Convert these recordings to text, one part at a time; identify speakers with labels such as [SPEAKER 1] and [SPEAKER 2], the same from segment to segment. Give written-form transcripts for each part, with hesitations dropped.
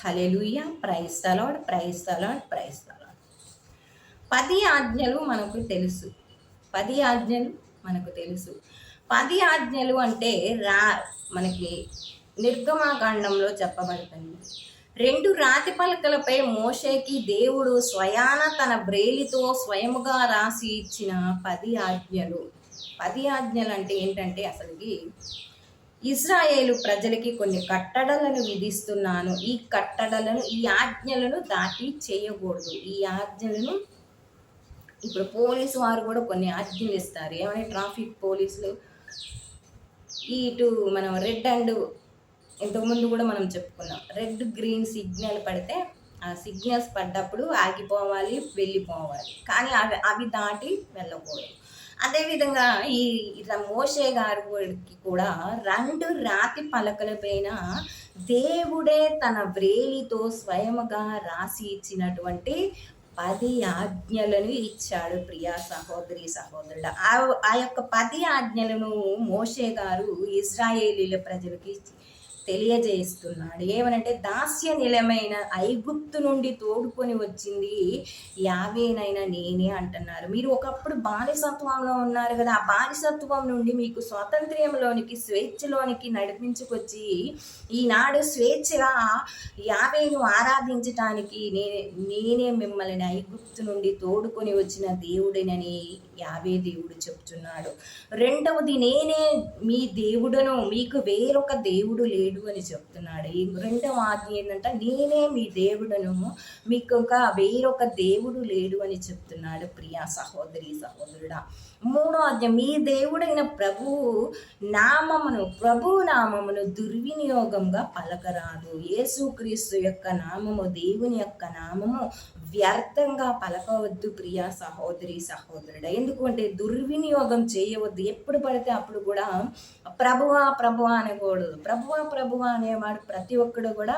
[SPEAKER 1] Hallelujah. Praise the lord, praise the lord, praise the lord. 10 ఆజ్ఞలు మనకు తెలుసు. 10 ఆజ్ఞలు మనకు తెలుసు. 10 ఆజ్ఞలు అంటే మనకి నిర్గమాకాండంలో చెప్పబడుతుంది. 2 రాతి పలకలపై మోషేకి దేవుడు స్వయాన తన బ్రేలితో స్వయముగా రాసి ఇచ్చిన 10 ఆజ్ఞలు. 10 ఆజ్ఞలు అంటే ఏంటంటే అసలుకి ఇజ్రాయేలు ప్రజలకి కొన్ని కట్టడలను విధిస్తున్నాను. ఈ ఆజ్ఞలను దాటి చేయకూడదు. ఈ ఆజ్ఞలను ఇప్పుడు పోలీసు వారు కూడా కొన్ని ఆజ్ఞలు ఇస్తారు. ఏమని? ట్రాఫిక్ పోలీసులు ఇటు మనం రెడ్ అండ్ ఇంతకుముందు కూడా మనం చెప్పుకున్నాం, రెడ్ గ్రీన్ సిగ్నల్ పడితే ఆ సిగ్నల్స్ పడ్డప్పుడు ఆగిపోవాలి, వెళ్ళిపోవాలి. కానీ అవి దాటి వెళ్ళకూడదు. అదేవిధంగా ఇట్లా మోషే గారికి కూడా 2 రాతి పలకల పైన దేవుడే తన వ్రేలితో స్వయముగా రాసి ఇచ్చినటువంటి 10 ఆజ్ఞలను ఇచ్చాడు. ప్రియా సహోదరి సహోదరుడు, ఆ యొక్క 10 ఆజ్ఞలను మోషే గారు ఇశ్రాయేలీల ప్రజలకి తెలియజేస్తున్నాడు. ఏమనంటే దాస్య నిలమైన ఐగుప్తు నుండి తోడుకొని వచ్చింది యావేనైనా నేనే అంటున్నారు. మీరు ఒకప్పుడు బానిసత్వంలో ఉన్నారు కదా, ఆ బానిసత్వం నుండి మీకు స్వాతంత్ర్యంలోనికి, స్వేచ్ఛలోనికి నడిపించుకొచ్చి ఈనాడు స్వేచ్ఛగా యావేను ఆరాధించటానికి నేనే మిమ్మల్ని ఐగుప్తు నుండి తోడుకొని వచ్చిన దేవుడినని యావే దేవుడు చెప్తున్నాడు. రెండవది, నేనే మీ దేవుడును, మీకు వేరొక దేవుడు లేడు అని చెప్తున్నాడు. ఈ 2వ ఆజ్ఞ ఏంటంటే నేనే మీ దేవుడును, మీకు ఇంకా వేరొక దేవుడు లేడు అని చెప్తున్నాడు. ప్రియా సహోదరి సహోదరుడా. 3వ ఆజ్ఞ, మీ దేవుడైన ప్రభు నామమును దుర్వినియోగంగా పలకరాదు. యేసుక్రీస్తు యొక్క నామము, దేవుని యొక్క నామము వ్యర్థంగా పలకవద్దు. ప్రియా సహోదరి సహోదరుడా. ఎందుకంటే దుర్వినియోగం చేయవద్దు. ఎప్పుడు పడితే అప్పుడు కూడా ప్రభువా ప్రభువా అనకూడదు. ప్రభువా అనేవాడు ప్రతి ఒక్కడు కూడా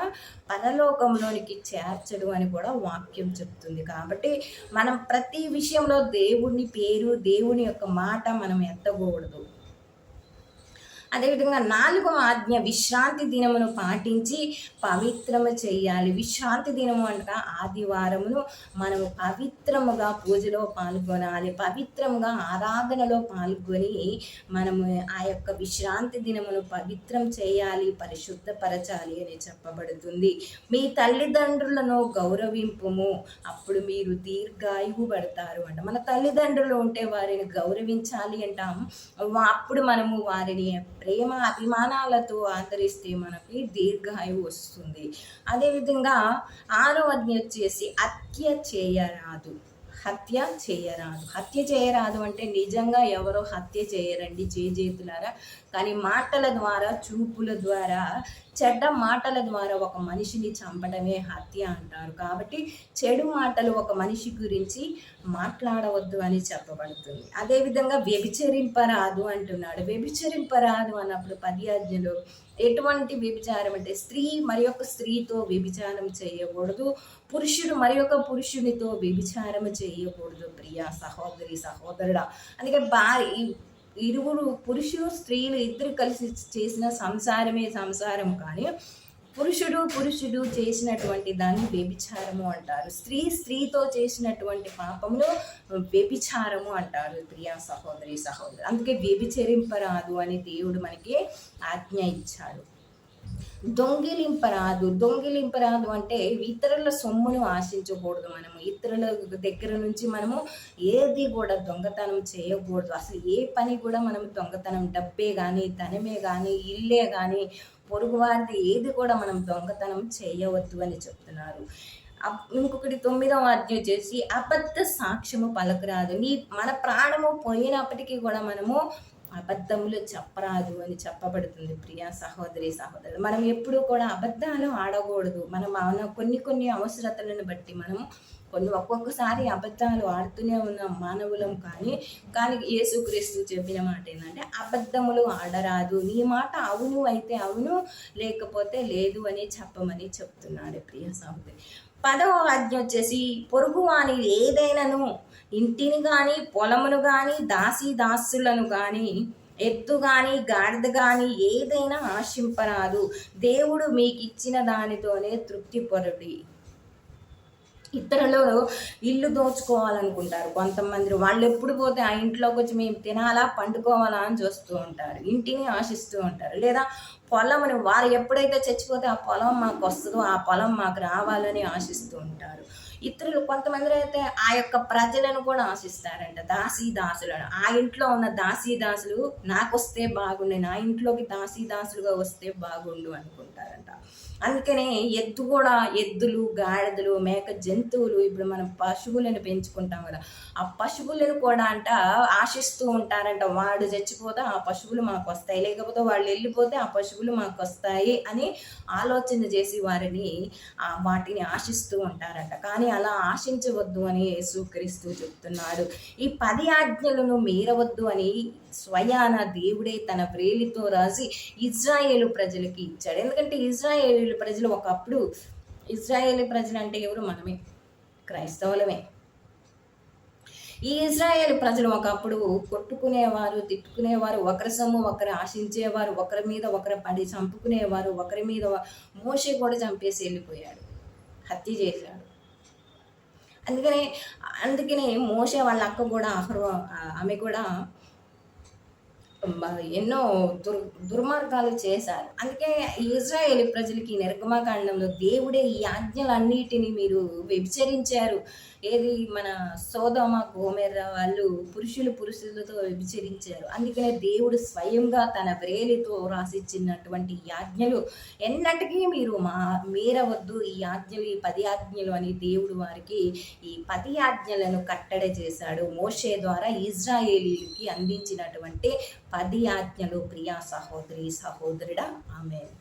[SPEAKER 1] పరలోకంలోనికి చేర్చడు అని కూడా వాక్యం చెప్తుంది. కాబట్టి మనం ప్రతి విషయంలో దేవుని పేరు, దేవుని యొక్క మాట మనం ఎత్తకూడదు. అదేవిధంగా 4వ ఆజ్ఞ, విశ్రాంతి దినమును పాటించి పవిత్రము చేయాలి. విశ్రాంతి దినము అనగా ఆదివారమును మనము పవిత్రముగా పూజలో పాల్గొనాలి, పవిత్రముగా ఆరాధనలో పాల్గొని మనము ఆ యొక్క విశ్రాంతి దినమును పవిత్రం చేయాలి, పరిశుద్ధపరచాలి అని చెప్పబడుతుంది. మీ తల్లిదండ్రులను గౌరవింపుము, అప్పుడు మీరు దీర్ఘాయువు పడతారు అంట. మన తల్లిదండ్రులు ఉంటే వారిని గౌరవించాలి అంటాం. అప్పుడు మనము వారిని ప్రేమ అభిమానాలతో ఆదరిస్తే మనకి దీర్ఘాయువు వస్తుంది. అదేవిధంగా 6వ ఆజ్ఞ వచ్చేసి హత్య చేయరాదు అంటే నిజంగా ఎవరో హత్య చేయరండి చేతులారా. కానీ మాటల ద్వారా, చూపుల ద్వారా, చెడ్డ మాటల ద్వారా ఒక మనిషిని చంపడమే హత్య అంటారు. కాబట్టి చెడు మాటలు ఒక మనిషి గురించి మాట్లాడవద్దు అని చెప్పబడుతుంది. అదేవిధంగా వ్యభిచరింపరాదు అంటున్నాడు. వ్యభిచరింపరాదు అన్నప్పుడు 10 ఆజ్ఞలు ఎటువంటి వ్యభిచారం అంటే స్త్రీ మరి ఒక స్త్రీతో వ్యభిచారం చేయకూడదు, పురుషుడు మరి ఒక పురుషునితో వ్యభిచారం చేయకూడదు. ప్రియా సహోదరి సహోదరుడా. అందుకే ఇరువురు పురుషుడు స్త్రీలు ఇద్దరు కలిసి చేసిన సంసారమే సంసారం. కానీ పురుషుడు చేసినటువంటి దాన్ని వ్యభిచారము అంటారు. స్త్రీతో చేసినటువంటి పాపమును వ్యభిచారము అంటారు. ప్రియా సహోదరి సహోదరు. అందుకే వ్యభిచరింపరాదు అని దేవుడు మనకి ఆజ్ఞ ఇచ్చాడు. దొంగిలింపరాదు అంటే ఇతరుల సొమ్మును ఆశించకూడదు. మనము ఇతరుల దగ్గర నుంచి మనము ఏది కూడా దొంగతనం చేయకూడదు. అసలు ఏ పని కూడా మనం దొంగతనం, డబ్బే కానీ, ధనమే కానీ, ఇల్లే కానీ, పొరుగువారిది ఏది కూడా మనం దొంగతనం చేయవద్దు అని చెప్తున్నారు. ఇంకొకటి 9వ ఆజ్ఞ వచ్చేసి అబద్ధ సాక్ష్యము పలకరాదు. మన ప్రాణము పోయినప్పటికీ కూడా మనము అబద్ధములు చెప్పరాదు అని చెప్పబడుతుంది. ప్రియా సహోదరి సహోదరులు, మనం ఎప్పుడూ కూడా అబద్ధాలు ఆడకూడదు. మనం కొన్ని అవసరతలను బట్టి మనము ఒక్కొక్కసారి అబద్ధాలు ఆడుతూనే ఉన్నాం మానవులం. కానీ యేసుక్రీస్తు చెప్పిన మాట ఏంటంటే అబద్ధములు ఆడరాదు, నీ మాట అవును అయితే అవును, లేకపోతే లేదు అని చెప్పమని చెప్తున్నాడు. ప్రియ సహోదరి. 10వ ఆజ్ఞ వచ్చేసి పొరుగువాని ఏదైనాను, ఇంటిని కానీ, పొలమును కానీ, దాసులను కానీ ఎత్తు కానీ గాడిద కానీ ఏదైనా ఆశింపరాదు. దేవుడు మీకు ఇచ్చిన దానితోనే తృప్తిపరుడి. ఇతరులు ఇల్లు దోచుకోవాలనుకుంటారు కొంతమంది. వాళ్ళు ఎప్పుడు పోతే ఆ ఇంట్లోకి వచ్చి మేము తినాలా పండుకోవాలా అని చూస్తూ ఉంటారు. ఇంటిని ఆశిస్తూ ఉంటారు. లేదా పొలంని వారు ఎప్పుడైతే చచ్చిపోతే ఆ పొలం మాకు వస్తుందో ఆ పొలం మాకు రావాలని ఆశిస్తూ ఉంటారు. ఇతరులు కొంతమంది అయితే ఆ యొక్క ప్రజలను కూడా ఆశిస్తారంట, దాసీదాసులను. ఆ ఇంట్లో ఉన్న దాసీదాసులు నాకు వస్తే బాగుండు, నా ఇంట్లోకి దాసీదాసులుగా వస్తే బాగుండు అనుకుంటారంట. అందుకనే ఎద్దులు, గాడిదలు, మేక జంతువులు, ఇప్పుడు మనం పశువులను పెంచుకుంటాం కదా, ఆ పశువులను కూడా ఆశిస్తూ ఉంటారంట. వాడు చచ్చిపోతే ఆ పశువులు మాకు వస్తాయి, లేకపోతే వాళ్ళు వెళ్ళిపోతే ఆ పశువులు మాకు వస్తాయి అని ఆలోచన చేసి వాటిని ఆశిస్తూ ఉంటారంట. కానీ అలా ఆశించవద్దు అని యేసుక్రీస్తు చెప్తున్నాడు. ఈ 10 ఆజ్ఞలను మీరవద్దు అని స్వయాన దేవుడే తన వ్రేలితో రాసి ఇజ్రాయేలు ప్రజలకి ఇచ్చాడు. ఎందుకంటే ఇజ్రాయేలు ప్రజలు ఒకప్పుడు, ఇజ్రాయేలీ ప్రజలు అంటే ఎవరు? మనమే, క్రైస్తవులమే. ఈ ఇజ్రాయేల్ ప్రజలు ఒకప్పుడు కొట్టుకునేవారు, తిట్టుకునేవారు, ఒకరి సొమ్ము ఒకరు ఆశించేవారు, ఒకరి మీద ఒకరు పడి చంపుకునేవారు, ఒకరి మీద మోషే కూడా చంపేసి వెళ్ళిపోయాడు, హత్య చేశాడు. అందుకనే మోషే వాళ్ళ అక్క కూడా ఆమె కూడా ఎన్నో దుర్మార్గాలు చేశారు. అందుకే ఇజ్రాయేల్ ప్రజలకి నిర్గమకాండంలో దేవుడే ఈ ఆజ్ఞలన్నిటిని మీరు వ్యభిచరించారు. ఏది మన సోదమ గోమెర్ర వాళ్ళు పురుషులతో వ్యభిచరించారు. అందుకనే దేవుడు స్వయంగా తన వ్రేలితో రాసిచ్చినటువంటి ఈ ఆజ్ఞలు ఎన్నటికీ మీరు మీరవద్దు, ఈ ఆజ్ఞలు, ఈ 10 ఆజ్ఞలు అని దేవుడు వారికి ఈ 10 ఆజ్ఞలను కట్టడి చేశాడు. మోషే ద్వారా ఇజ్రాయేలీలకి అందించినటువంటి 10 ఆజ్ఞలు. ప్రియా సహోదరి సహోదరుడా, ఆమేన్.